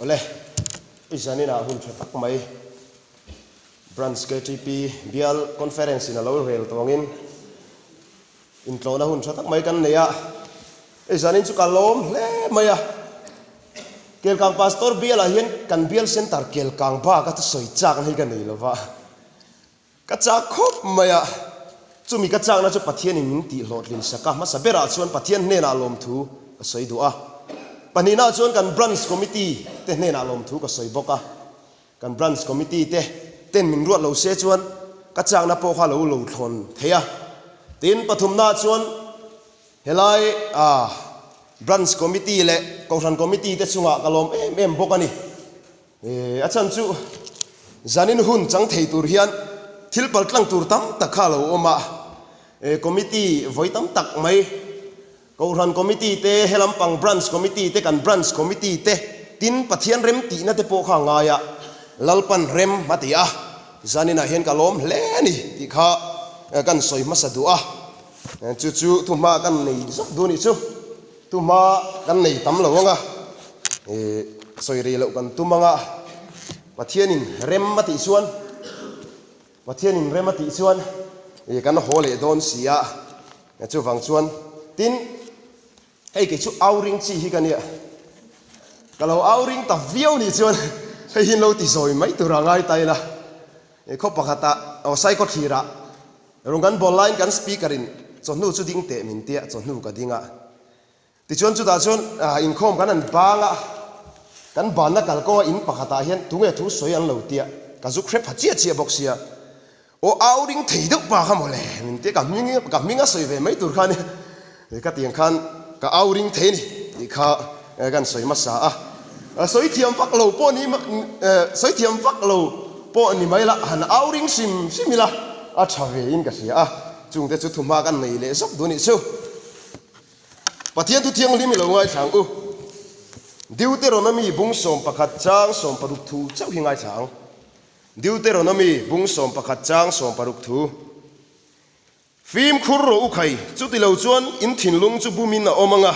ole izanina hun thatak mai branch KTP bial conference in a low rail tongin in tlona hun thatak mai kan neya izanin chu kalom le maya kel kang pastor bial a hian kan bial center kel kang ba ka soi chak ni kan nei lova ka chak khop maya chumi ka chak na chu pathian in ti hlotlin saka ma sabera chuan pathian hne na lom thu ka soi du a panina chuan kan branch committee te hne na lom thu ka soi boka kan branch committee te ten min ruat lo se chuan ka chak na po kha lo thon theya tin pathum na chuan helai branch committee le kawran committee te chunga kalom em bokani achan chu zanin hun chang thei tur hian thilpal tlang tur tam takha lo oma committee voi tam tak mai kawran committee te helampang branch committee te kan branch committee te tin pathian rem ti na te po kha nga ya lalpan rem matia zanina hian kalom hle ni ti kha kan soi masadu a chu chu thuma kan nei zok du ni chu tuma kan nei tam lo nga soi ri lo kan tumanga pathianin rem mati chuan pathianin rem mati chuan kan hole don sia chu wang chuan tin hei ke chu auring chi hi kan ya kalau auring ta viau ni chuan hei hin lo ti zoi mai tura ngai tai la kho pakhata o sai ko thira rongan bol line kan speakerin chonu chu ding te min tia chonu ka dinga ti chuan chu da chuan in khom kan an banga kan ban na kal ko in pakhata hian tunge thu soi an lo tia ka zu khrep hachia chia boxia o auring thei dok pa kha mole min te ka minga soi ve mai tur khani ka tiang khan ka auring thei ni ti kha kan soi ma sa a soi thiam fak lo po ni soi thiam fak lo po ni mai la han auring simila a thave in ka sia a chung te chu thuma kan nei le sok du ni chu pathian tu thiang lim lo ngai chang u Deuteronomy bung som pakhat chang som paruk thu chau hi ngai chang Deuteronomy bung som pakhat chang som paruk thu phim khur ro u khai chu ti lo chuan in thin lung chu bumin na omanga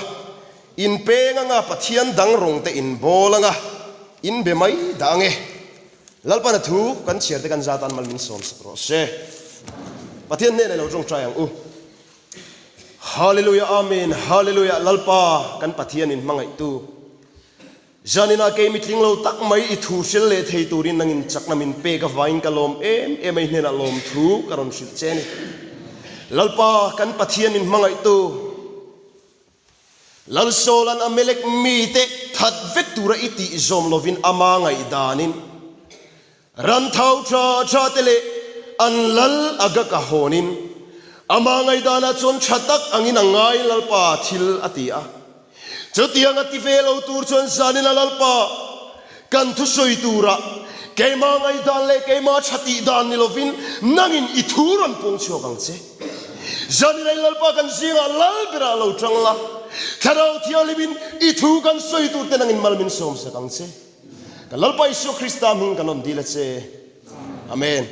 in pe nga pathian dang rong te in bolanga in be mai dange lalpana thu kan chiar te kan zatan mal min som sakro se pathian ne lo jong trai ang u hallelujah amen hallelujah lalpa kan pathian in mangai tu janina ke mitling lo tak mai I thu sel le thei turin nangin chakna min pe ka vain kalom em ai hne na lom thu karon sil cheni lalpa kan pathian in mangai tu lal solan amelek mi te that vek tura iti zom lovin ama ngai danin ran thau cha tele an lal aga ka honin ama ngai dana chon thatak angin angai lalpa thil atia chutiang ati velo tur chon zanina lalpa kan thu soi tura keima ngai dan le keima chati dan ni lovin nangin ithuran pong chho kang che zanina lalpa kan singa lal bira lo changla tharau thialibin ithu kan soi tur te nangin malmin som se kang che lalpa isu krista ming kanon dila che amen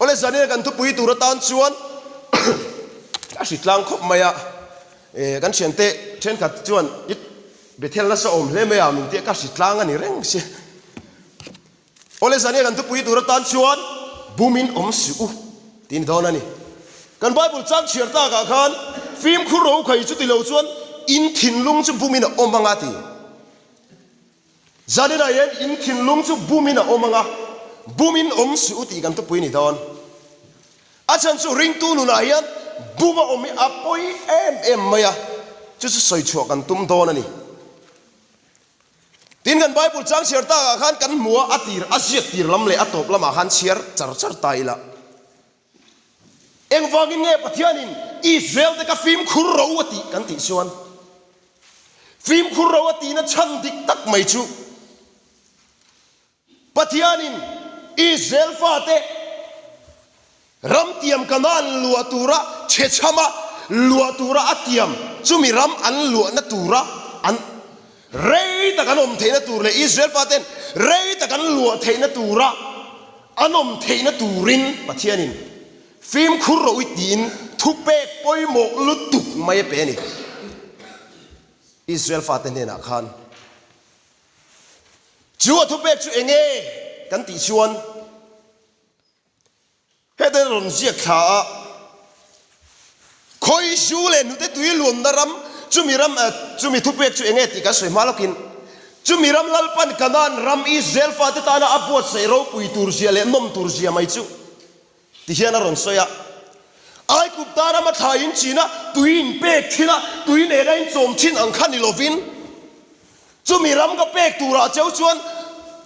ole zanina kan thupui tura tan chuan ka sitlang khop maya kan chente then khat chuan it bethel na sa om hle me am te ka sitlang ani reng se ole zania kan thupui tura tan chuan bumin om su tin don ani kan bible chang chirta ka khan phim khuro khai chu ti lo chuan in thin lung chu bumin omanga ti zanina yen in thin lung chu bumin omanga bumin om su ti kan thupui ni don achan chu ring tu nu na hian buma omi apoi em maya chu soi chho kan tum don ani tin kan bible chang chirta ka khan kan mua atir asiat tir lam le atop lama khan chiar char taila eng wangin nge pathianin Israel te ka phim khur rawati kan ti chuan phim khur rawati na chan dik tak mai chu pathianin Israel fa te ram tiam kanan lua tura chechama lua tura atiam chumi ram an lua na tura an rei ta kanom theina tur le Israel paten rei ta kan lua theina tura anom theina turin pathianin phim khur ro itin thupe poimo lutuk mai pe ni Israel faten na khan chúa thu bê chú enge kan ti chuan hết đây ron giết thả khôi chú lên nút tụi luôn đã ram chú mi thu bê chú enge thì cả soi malakin chú mi ram lalpan kanan ram Israel fa te ta na apuat sei ro pui Tursia le nom Tursia mai chú thì hiện na ron soya ai cũng ta ra mà thay in China tụi in bê thina tụi in đây chôm chin ang khan ni lovin chú mi ram cái bê tu ra cháu chuan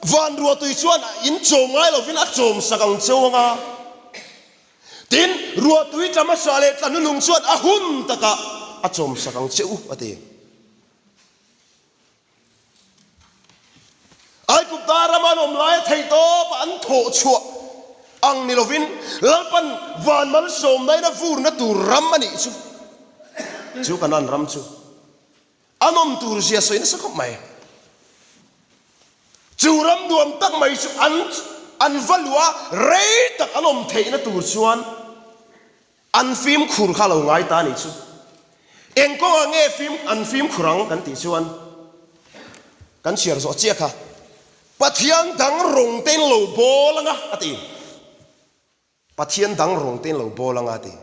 van rùa tụi chuan in chôm ngay lovin à chôm sakang cháu nga tin rùa tụi chăm sa le tan lung chuan à hun taka à chôm sakang cháu à ti ai cũng ta ra mà nom lai thầy to bản thổ chua ang ni lovin lalpan van mal som dai na fur na tur ram ani chu kanan ram chu anom tur sia soi na sakop mai chu ram duam tak mai chu an valua rei tak anom thei na tur chuan an phim khur kha lo ngai ta ni chu eng ko nge phim an phim khurang kan ti chuan kan share zo chia kha pathian dang rong ten lo bolanga ati pathian dang rong ten lo bolanga ati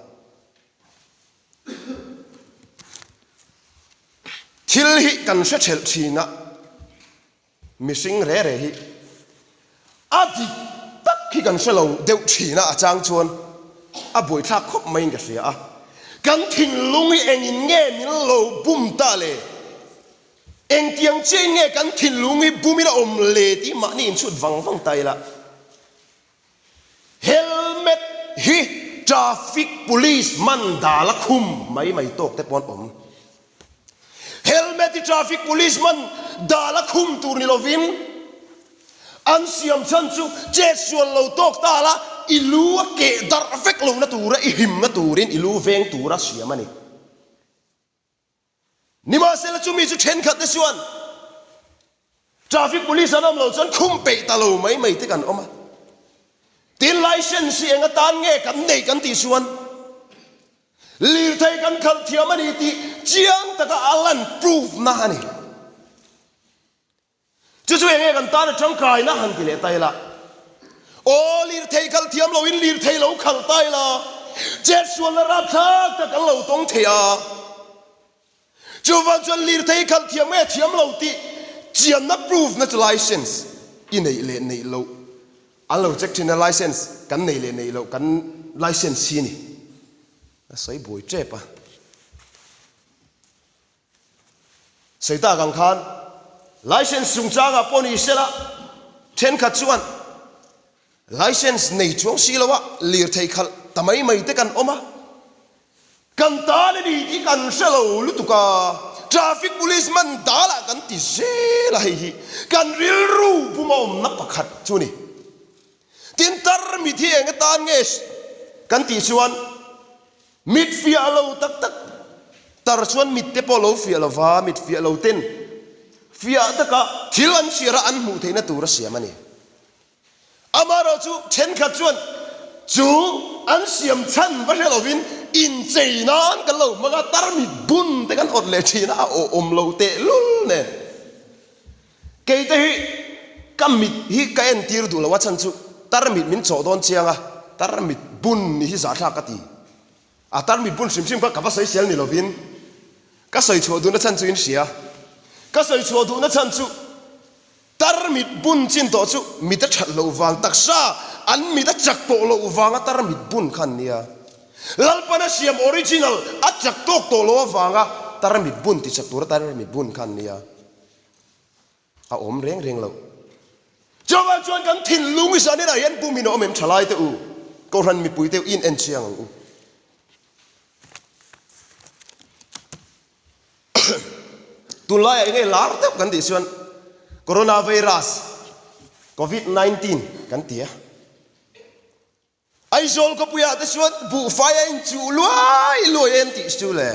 thil hi kan se chel thina missing re re hi ati tak hi kan se lo deu thina achang chuan a boi thak khop mai nga sia a kan thin lungi engin nge min lo bum ta le eng tiang che nge kan thin lungi Bumin om le ti ma ni in chut wang tai la helmet hi traffic police man dala khum mai tok te pon om helmet hi traffic police man dala khum tur ni lovin an siam chan chu che suan lo tok ta la ilu ke dar vek lo na tura I him na turin ilu veng tura siam ani nima sela chu mi chu then khat te suan traffic police anam lo chan khum pe ta lo mai te kan oma tin license eng tan nge kan nei kan ti suan lir thai kan khal thiam ani ti chiang taka alan proof na ani chu eng kan ta na chang kai na han ti le tai la o lir thai khal thiam lo in lir thai lo khal tai la jet suan la rap thak ta kan lo tong thea chu van chuan lir thai khal thiam me thiam lo ti chiam na proof na license I nei le nei lo alo check in a license kan nei le nei lo kan license hi ni a sai boi che pa sai ta gang khan license sung cha ga poni sela then khat chuan license nei chuang si lawa lir thei khal tamai mai te kan oma kan ta le ni ti kan selo lutuka traffic policeman dala kan ti se la hi kan ril ru pumom na pakhat chu ni tin tar mi thi eng tan nge kan ti chuan mit fia lo tak tar chuan mit te polo fia lo wa mit fia lo ten fia taka thilan sira an mu theina tur siam ani amaro chu then khat chuan chu an siam chan va helovin in cheinan kan lo maga tar mit bun te kan ot le thina o om lo te lul ne ke te hi kam mit hi ka en tir du lo wa chan chu tar mit min cho don chianga tar mit bun ni hi za tha ka ti a tar mit bun sim ka va sai sel ni lovin ka sai cho du na chan chu in sia ka sai cho du na chan chu tar mit bun chin to chu mit ta that lo wang taksa an mit ta chak to lo wanga tar mit bun khan nia lalpana siam original a chak tok to lo wanga tar mit bun ti chak tur tar mit bun khan nia a om reng lo chawa chuan kan thin lungi sa ni na yan Bumin om em thalai te u ko ran mi pui te in en chiang u tulai nge lar te kan ti chuan coronavirus covid-19 kan tia ai zol ko puya te chuan bu fire in chu loi en ti chu le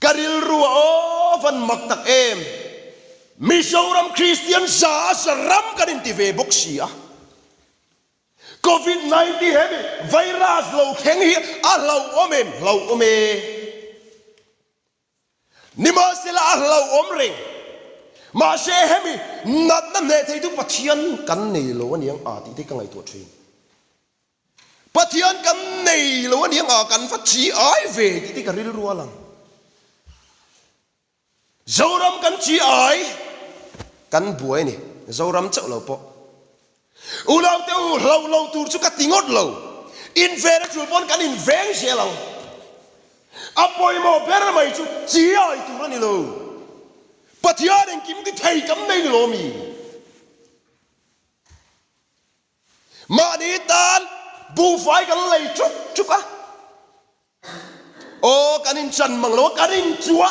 karil ruwa o van mak tak em Mizoram Christian sa ram kanin ti ve boxia covid-19 hemi virus lo kheng hi a lo ome nima sila a lo om ring mà sẽ hemi nát nát nè thấy tu Pathian cắn này lo anh yang à thì cái ngày tuổi truyền Pathian cắn này lo anh yang à cắn phát chỉ ai về thì cái ril rua lăng dâu ram cắn chỉ ai cắn buổi này dâu ram chậu lâu po u lâu tiêu lâu lâu tu chú cắt tiếng ngót lâu in về đã chùi bon cắn in vén xe lăng apoi mo bera mai chú chỉ ai tu ra ni lâu Pathian anh kiếm cái thầy cấm này lo mi mà đi tan bu phải cái lấy chút chút á ô cái in chân mang lo cái in chúa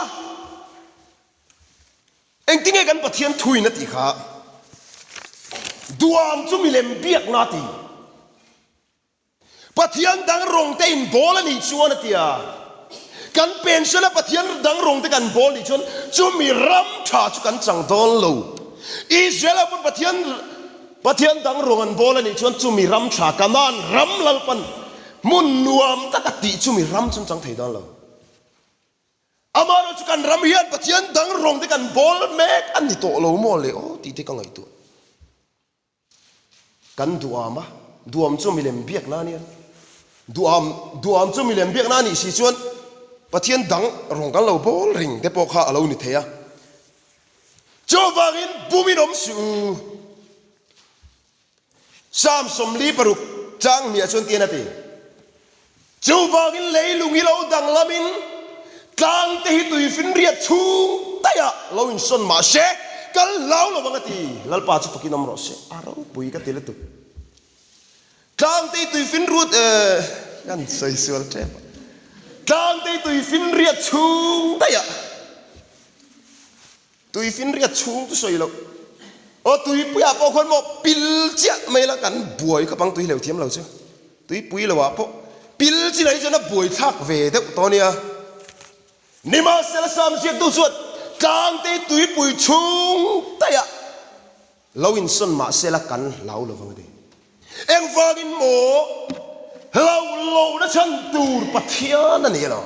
anh tiếng cái Pathian thui nát đi khá duam chú mi làm việc nát đi Pathian đang rong tay in bola ni chúa nát đi à kan pension la Pathian dang rong te kan bol ni chon chu mi ram tha chu kan chang don lo Israel pun Pathian dang rong an bol ni chon chu mi ram tha kaman ram lal pan mun nuam ta ka ti chu mi ram chon chang thei don lo amaro chu kan ram hian Pathian dang rong te kan bol mek an ni to lo mo le o ti te ka ngai tu kan duam chu mi lem biak na ni duam chu mi lem biak na ni si chon Pathian dang rong kan lo bol ring te po kha alo ni theya cho wangin Bumin om su sam som li paruk chang mi achon tian ati cho wangin leilung hi lo dang lamin tlang te hi tui fin riat chung taya lo in son ma she kal lao lo wangati lalpa chu pakin om ro se aro pui ka tele tu tlang te tui fin rut kan sai sual tre tlang te tui fin riat chung taya tui fin riat chung tu soi lo o tui puya po khon mo pil chia mai la kan buai ka pang tui leu thiam lo chu tui pui lo wa po pil chi lai chona buai thak ve de to nia nima sel sam chi tu suat tlang te tui pui chung taya lo in son ma sela kan lau lo wang de eng wangin mo lâu đã chân tur Pathian này lo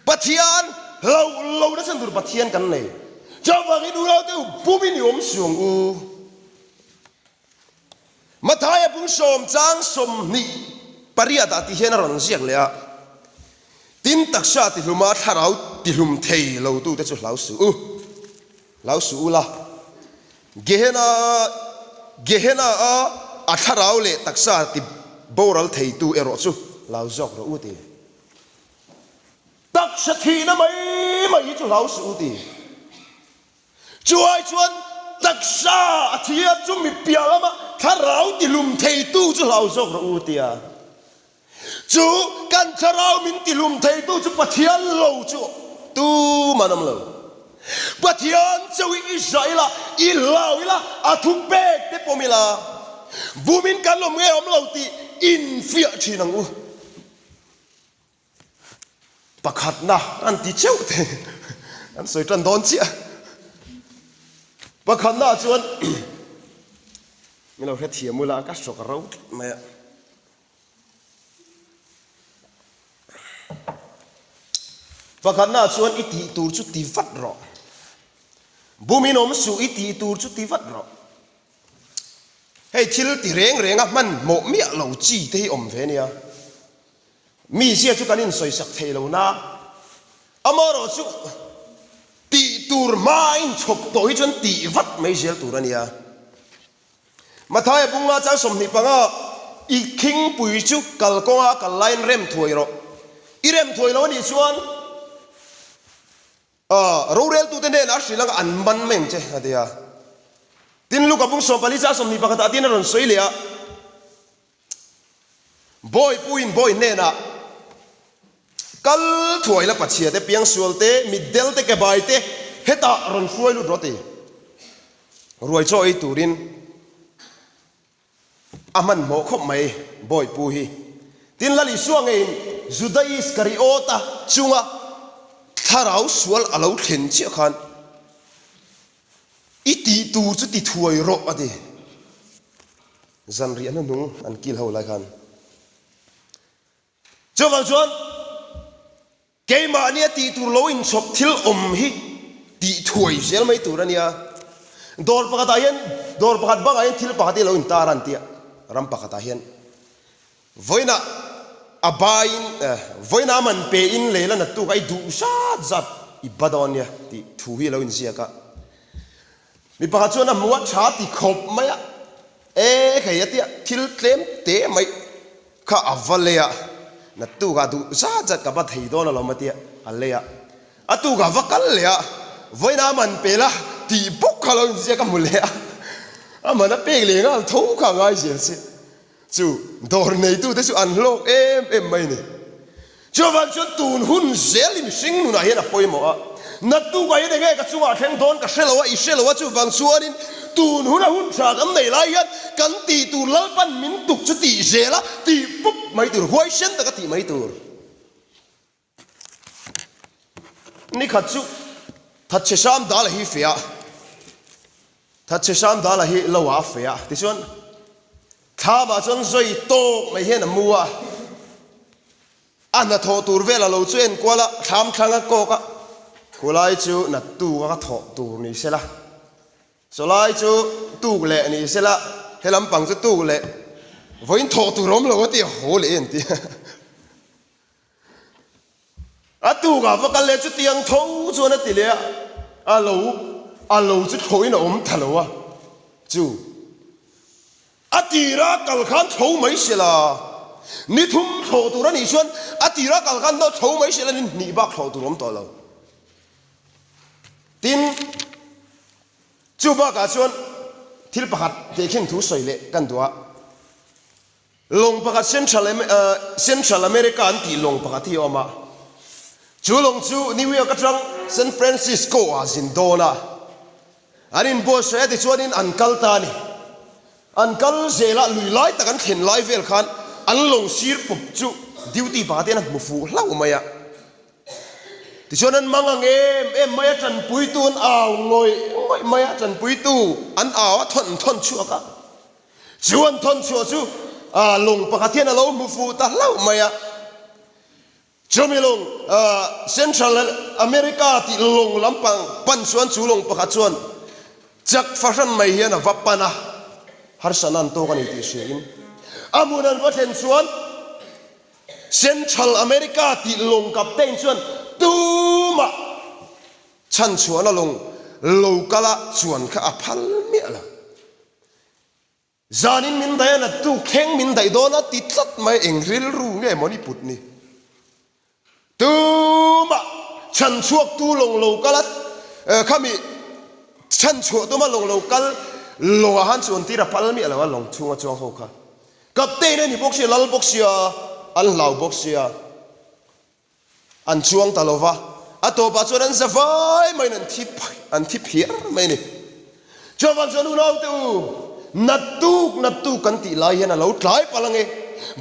Pathian lâu đã chân tur Pathian cái này cho vào cái đu lâu tiêu Bumin yếm xuống u mà thay bung som trang som ni paria ta ti hiền ron siak le tin tak sa ti luma tharau ti lum thei lo tu te chu lau su la gehena a tharau le tak sa ti boral thei tu ero chu lau jok ro uti tak sa thi na mai chu lau su uti chuai chuan tak sa thia chu mi pia lama tharau ti lum thei tu chu lau jok ro uti a chu kan tharau min ti lum thei tu chu Pathian lo chu tu manam lo Pathian chu Israel i lau a thu pek te pomila Bumin kan lom nge om lo ti in fia chi nang u pakhat na an ti cheu te an soi tran don chia pakhat na chuan mi lo hret thiam mula ka sok ro me pakhat na chuan i ti tur chu ti vat ro Bumin om su i ti tur chu ti vat ro hey thil ti reng a man mo mi lo chi te hi om ve nia mi sia chu kanin soi sak thei lo na amaro chu ti tur main chok toi chon ti vat mai zel tur ania mathai bunga cha som ni panga i king pui chu kal konga kal line rem thoi ro i rem thoi lo ni chuan rorel tu te ne na sri lanka an ban meng che adia tin lu kapung so pali cha som ni pakata tin ron soi le a boy puin boy ne na kal thuai la pachia te piang sual te middle te ke bai te heta ron suai lu rote ruai cho ai turin aman mo khop mai boy pu hi tin lali suang ei judais kariota chunga tharau sual alo thlen chi khan iti tu chu ti thuai ro ade zan ri an nu an kil ho lai khan chawang chuan keima ania ti tur lo in chop thil om hi ti thui zel mai turania dor pakata hian dor pakat banga hian thil pakati lo in taran tia ram pakata hian voina abain voina man pe in lela na tu kai du sat zat ibadonia ti thu hi lo in ziaka mi pakhat chuan a muat tha ti khop maya khaya tia thil tlem te mai kha avalea na tu ga du sat zat ka ba thei don lo matia alea atu ga vakal lea voina man pe la ti bok khalo in ziaka mulea amana pe le nga tho kha ngai se chu dor nei tu te chu an lok em mai ni chowan chu tun hun zelim sing nu na hian a poimo a na tu ga ide nge ka chunga theng don ka shelowa I shelowa chu wang chuanin tun hun a hun tha kam nei lai hian kan ti tu lalpan min tuk chu ti zela ti pup mai tur huai sen ta ka ti mai tur ni khat chu that che sam dal hi fia that che sam dal hi lowa fia ti chuan tha ba chon zoi to mai hian amua ana tho tur vela lo chen kwala tham thanga ko ka khulai chu na tu ka tho tur ni sela solai chu tu le ni sela helam pang chu tu le voin tho tu rom lo ti ho le en ti atu ga va kal le chu tiang tho chu na ti le a lo chu thoi na om thalo wa chu atira kal khan tho mai sela ni thum tho tu ra ni chuan atira kal khan no tho mai sela ni bak tho tu rom to lo tin chu ba ka chuan thil pakhat te khin thu soi le kan duwa long pakhat central america an ti long pakhat hi oma chu long chu new york atang san francisco a zindona anin bo se ti chuan in ankal ta ni ankal zela lui lai takan khen lai vel khan an long sir pup chu duty ba te na mu fu hlau maya ti chuan an mangang em maya chan pui tun aw ngoi maya chan pui tu an aw thon chu ka chuan thon chu chu a long pakhathian a lo mu fu ta hlau maya chomilong central america ti long lampang pan chuan chu long pakhat chuan chak fashion mai hian a vapana har sanan to kan ti shein amunan wathen chuan central america ti long captain chuan tuma chan chuan a long lokala chuan kha a phal mi ala zanin min dai na tu kheng min dai dona ti tlat mai engril ru nge moni putni tuma chan chuak tu long lokala khami chan chu tuma long lokal long a han chuan tira pal mi ala long chunga chuang ho kha captain ni boxi lal boxia an lau boxia an chuang talova ato ba chuan an zavai mai nan thip hi mai ni chawan chanu nau tu natu kan ti lai hian a lo tlai palange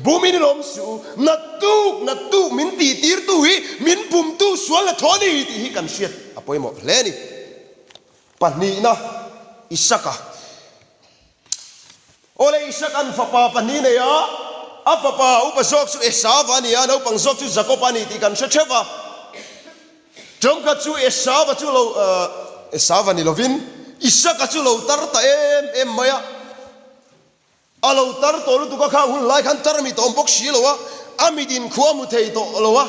Bumin rom su natu min ti tir tu hi min pum tu sual la thoni ti hi kan siat apoi mo leni pani na isaka ole isakan fapa pani ne ya afapa upasok su esava ni ya no pangsok chu zakopani ti kan cheva jongka chu esava chu lo esava ni lovin isaka chu lo tar ta em maya alo tar to lu ka kha hun lai khan tar mi tom bok shi lo wa amidin khuwa mu thei to lo wa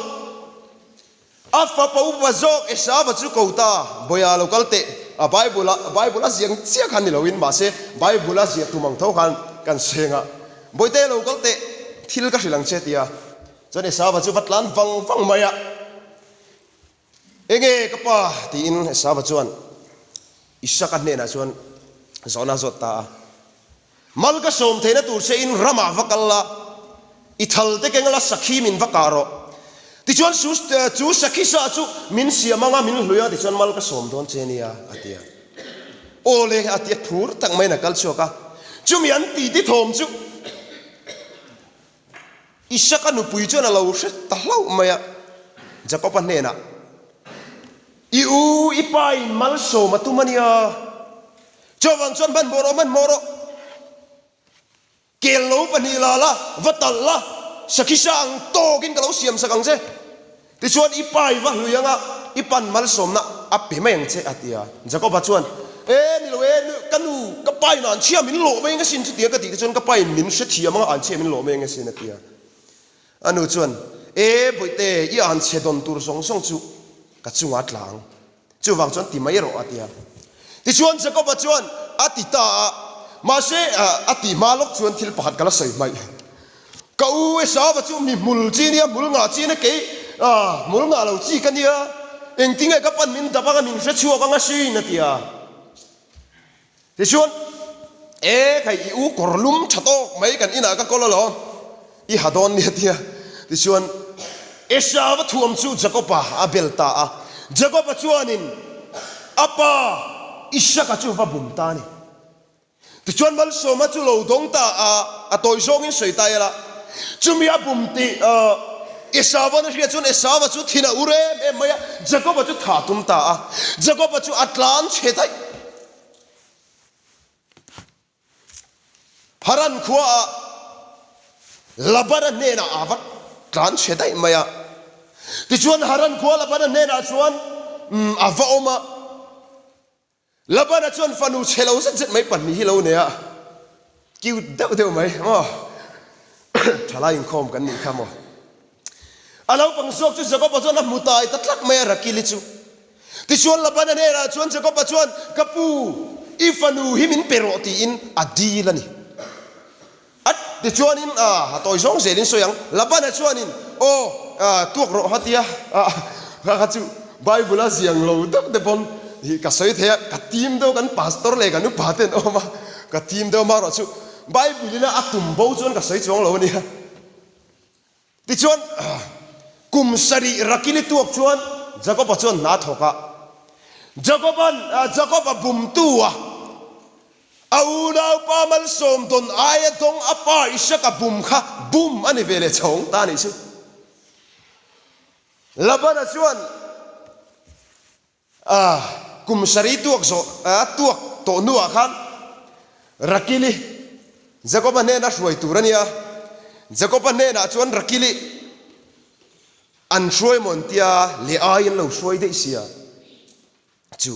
afa pa upasok esava chu ko ta boya lo kalte a bible siang chia khan ni loin ma se bible sia tumang tho khan kan senga boite lo kalte thil ka silang che tia chone esava chu vatlan wang maya enge kapa ti in esava chuan isaka ne na chuan zona zota malka som theina tur se in rama vakalla ithal te kengala sakhi min vakaro ti chuan chu sakhi sa chu min siamanga min hluya ti chuan malka som don chenia atia ole atia phur tak mai na kal choka chumi an ti thom chu isaka nu pui chuan alo hre ta hlau maya jakopa nena iu ipai mal so matumania chowan chuan ban moro kelo panila la vatalla sakisang to kin kalo siam sakang je ti chuan ipai va hluyanga ipan mal somna api mayang che atia Jacob chuan ni lo kanu ka pai nan chia min lo mai nga sin chu tia ka ti chuan ka pai min she thia ma an che min lo mai nga sin atia anu chuan boite i an che don tur song song chu ka chunga tlang chu wang chuan ti mai ro atia ti chuan Jacob chuan atita ma se ati malok chuan thil pakhat kala sei mai ka u sa ba chu mi mul chi nia mul nga chi na ke mul nga lo chi ka nia eng tinga ka pan min da pa ka min se chu ka nga si na tia ti chuan kai i u korlum thatok mai kan ina ka kololo i hadon ni tia ti chuan sa ba thuam chu Jacob a belta a Jacob chuanin apa isha ka chu va bum ta ni ti chuan mal so ma chu lo dong ta a toy song in sei ta ya la chu mi a bum ti Esau na ria chuan Esau chu thina ure me maya Jacob chu tha tum ta a Jacob chu atlan che tai haran khua labara ne na avat tlan che tai maya ti chuan haran khua labara ne na chuan ava oma labara chuan fanu chelo zet mai pan mi hi lo ne a kiu deu mai thala in khom kan ni khamo alo pang sok chu Jacob chuan a mutai tatlak mai rakili chu ti chuan labana ne ra chuan Jacob chuan kapu ifanu himin peroti in adilani at ti chuan in toy song zelin soyang labana chuan in tuak ro hatia ka chu bible siang lo tak de bon hi ka soi the ka team do kan pastor le kan nu paten oma ka team do ma ro chu bible na atum bo chuan ka soi chong lo ni ti chuan kum sari rakili tuak chuan Jacob chuan na thoka Jacob bum tua au nau pa mal som don ai dong apa isaka bum kha bum ani vele chong ta ni chu labana chuan kum sari tuak zo tuak to nuwa khan rakili Jacob ne na ruai turania Jacob ne na chuan rakili an shuai montia le ayin lo shuai de sia chu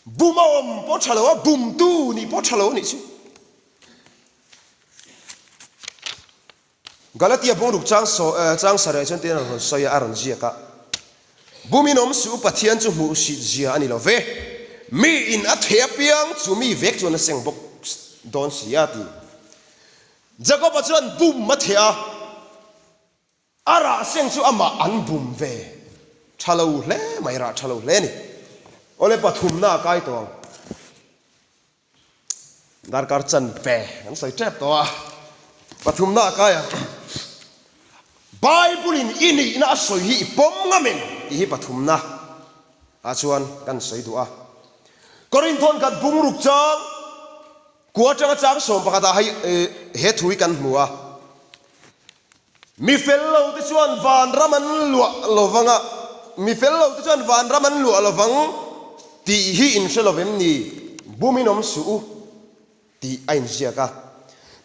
bumom po chalo bum tu ni po chalo ni chu Galatia bong ruk chang sare chen te na so ya aron jia ka Bumin om su pathian chu mu si jia ani lo ve mi in a thea piang chu mi vek chu na seng bok don sia ti Jacob chuan bum ma thea ara seng chu ama an bum ve chalo le mai ra chalo le ni ole pathum na kai to dar kar chan pe an sai trap to pathum na kai bible in ini na soi hi pom ngamen hi pathum na chuan kan soi du a korinthon kan bum ruk chang kwa chang som pakata hai he thui kan hmuwa mi fello te chuan van raman lua lovanga mi fello te chuan van raman lua lovang ti hi in shelovem ni buminom su ti ain ziaka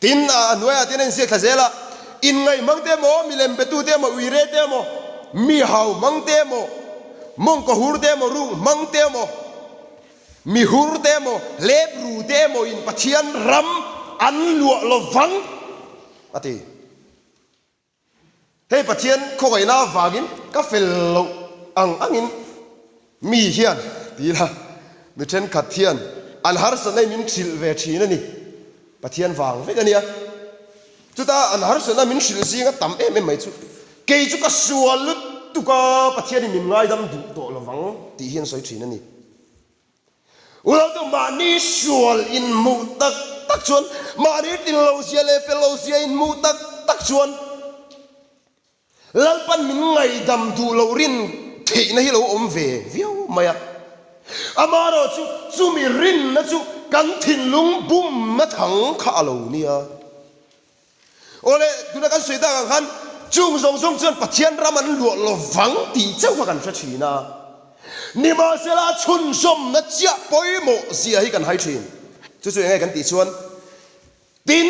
tin noya tenen se khazela in ngai mangte mo milem betu te mo uire te mo mi hau mangte mo mong ko hur te mo ru mangte mo mi hur te mo lebru te mo in pathian ram an lua lovang ati hey pathian khoi na wagin ka fello angin mi hian tila mi then khathian an har sanai min thil ve thina ni pathian wang ve kania chuta an har sana min thil singa tam em mai chu ke chu ka sual lut tu ka pathian min ngai dam du to lawang ti hian soi thina ni ulo tu mani sual in mu tak chuan mani tin lo sia le fellow sia in mu tak chuan lalpan min ngai dam du lo rin the na hi lo om ve viau maya amaro chu mi rin na chu kan thin lung bum ma thang kha lo nia ole tuna kan soida kan khan chung song chuan pathian raman luo lo wang ti chau ka kan thina ni ma sela chun som na chia poi mo zia hi kan hai thin chu ngai kan ti chuan tin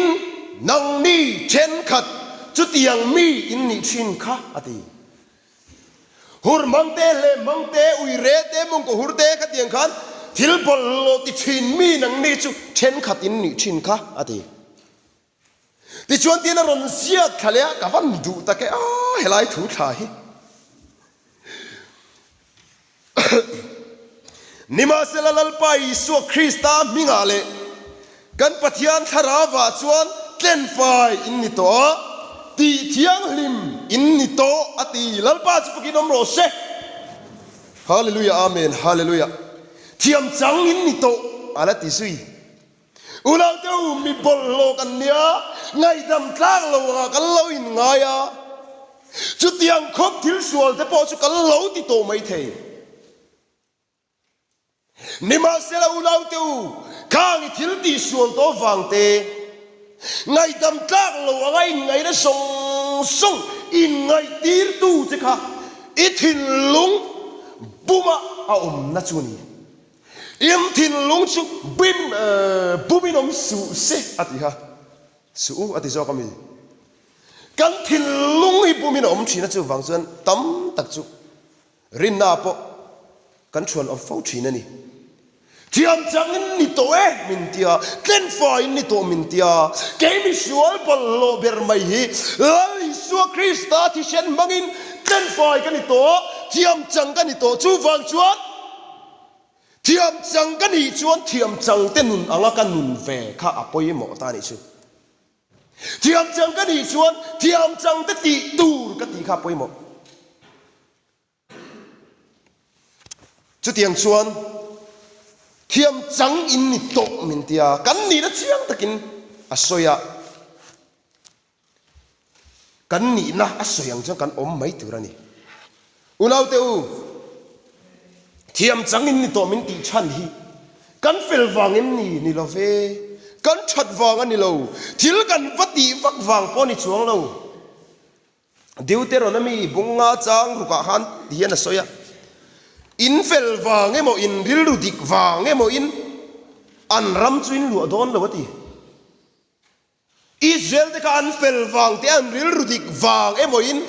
nang ni chen khat chu tiang mi in ni thin kha ati hur mangte le mangte ui re te mong ko hur te khat yang khan thil bol lo ti chin mi nang ni chu chen khatin ni chin kha ati ti chuan tin ron sia khalya ka van du ta ke a helai thu tha hi nima selalal pai su krista mingale kan pathian tharawa chuan tlen fai in ni to ti thiang lim in ni to ati lalpa chu kinom ro se hallelujah amen hallelujah thiam chang in ni to ala ti sui ulau teu mi bol lo kan nia ngai dam tlang lo kan lo in ngaya chu tiang khop thil sual te po chu kan lo ti to mai the nima sela ulau teu khang thil ti sual to wang te ngai dam tlang lo ngai na song song in ngai tir tu che kha i thin lung buma a na chu ni im thin lung chu bumin su se ati ha su ati zo kami kan thin lung hi bumin china chu wang chuan tam tak chu rin na po kan chuan of fo china ni thiam chang in ni to min tia tlen fai ni to min tia ke mi sual bol lo ber mai hi lai su krista thi shen mangin tlen fai kan ni to thiam chang kan ni to chu wang chuan thiam chang kan ni chuan thiam chang te nun anga kan nun ve kha apoi mo ta ni chu thiam chang kan ni chuan thiam chang te ti tur ka ti kha poi mo chu tiang chuan thiam chang in ni to min tia kan ni na chiang takin asoya kan ni na asoyang chang kan om mai turani ulau teu thiam chang in ni to min ti chan hi kan fel wang in ni lo ve kan chat wang ani lo thil kan vati vak wang po ni chuang lo Deuteronomy bunga chang ruka han hian asoya in fel wang emo in ril rudik wang emo in an ram chuin lu don lo ti Israel te ka an fel wang te an ril rudik wang emo in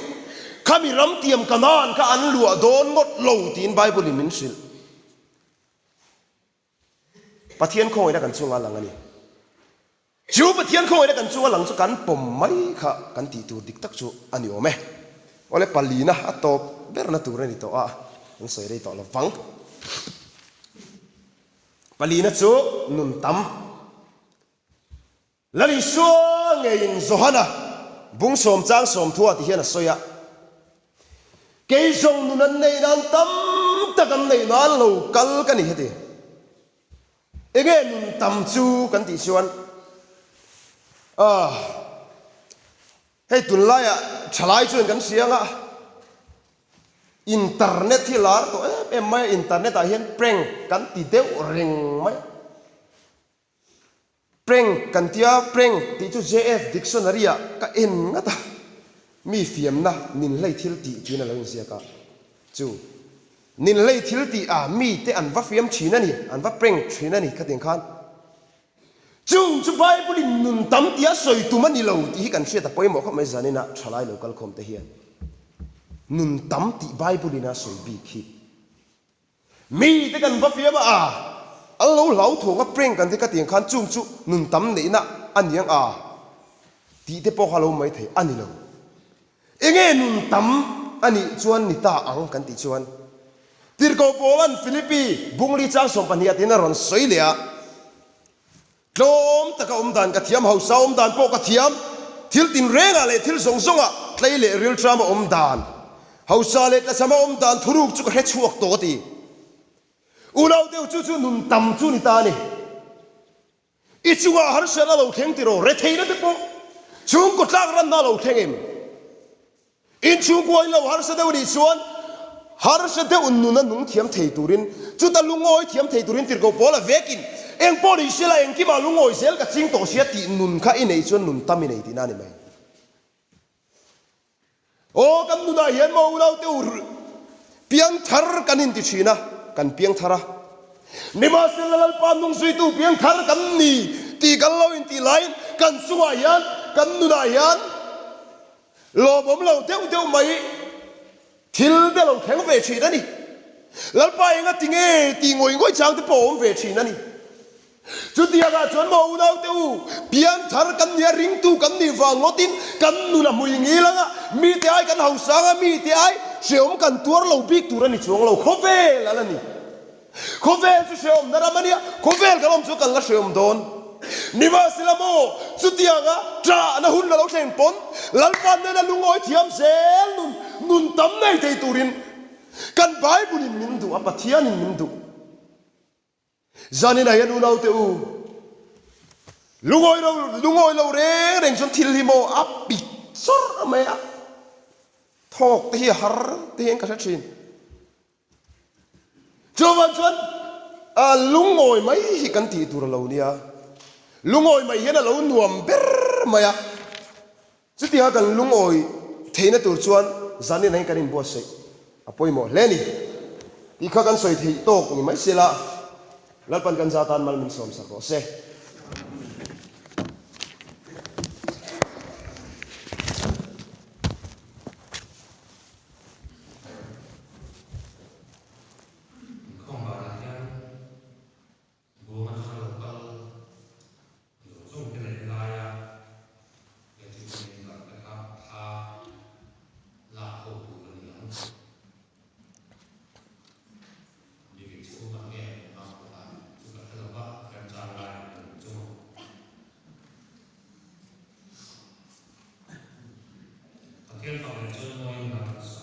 kami ram tiam kanan ka an lu don ngot lo tin bible in min sil pathian khoi da kan chunga lang ani chu pathian khoi da kan chunga lang chu kan pom mai kha kan ti tu dik tak chu ani ome ole palina atop berna turani to a ang soi dei to la wang palina chu nun tam lali so ngein zohana bung som chang som thua ti hian a soya ke song nun nei nan tam takam nei na lo kal kan ni hete ege nun tam chu kan ti chuan hei tun lai a thalai chuan kan sianga internet hi lar to em mai internet a hian prank kan ti deu ring mai prank kan tia prank ti chu jf dictionary a ka en ngata mi fiam na nin lei thil ti tina lo sia ka chu nin lei thil ti a mi te an va fiam thina ni an va prank thina ni ka ting khan chung chu bible in nun tam tia soi tu mani lo ti kan sia ta poimo kho mai zanina thalai local khom te hian nun tam ti bible ina soi bi khi mi te kan va fiam a allo lau tho nga prank kan te ka ting khan chung chu nun tam nei na aniang a ti te po halo mai thei ani lo enge nun tam ani chuan ni ta ang kan ti chuan tirko polan philippi bungli chang som pania tina ron soilia tlom taka dan ka thiam hausa dan po ka thiam thil tin renga le thil song songa tlai le real drama dan hausa le ta sama dan thuruk chu ka he chuak to ti ulau deu chu chu nun tam chu ni ta ni i chuwa har sela lo theng ti ro re theina te po chung ko tlang ran na lo theng em in chung ko lo har sa deu ni chuan har sa deu nun na nung thiam thei turin chu ta lungoi thiam thei turin tir ko pola vekin eng poli sela eng ki ma lungoi sel ka ching to sia ti nun kha i nei chuan nun tam i nei ti na ni mai o kam nu da hian mo ulau te ur piang thar kanin ti china kan piang thara nima selal pa nung sui tu piang thar kan ni ti kan lo in ti lain kan sunga hian kan nu da hian lo bom lo teu teu mai thil be lo theng ve thi na ni lalpa enga tinge ti ngoi ngoi chang te pom ve thi na ni chu tia ga chon mo nau te u pian thar kan nia ring tu kan ni wang ngotin kan nu na mui ngi langa mi te ai kan hau sanga mi te ai seom kan tuar lo bik tur ani chuang lo khovel ala ni khovel chu seom naramania khovel kalom chu kan la seom don niwa silamo chu tia ga tra na hun la lo thleng pon lalpan na lungoi thiam sel nun tam nei te turin kan bible in min du apathian in min du zanina yanu nau te u lungoi lo reng chon thil hi mo api sor ma ya thok te hi har te hen ka sa thin chowan chon a lungoi mai hi kan ti tur lo nia lungoi mai hian a lo nuam ber ma ya chuti ha kan lungoi theina tur chuan zanina hin kan in bo se apoi mo leni ikha kan soi thei tok ni mai sela lalpan kan zatan mal min som sako se Thiên phòng cho ngôi là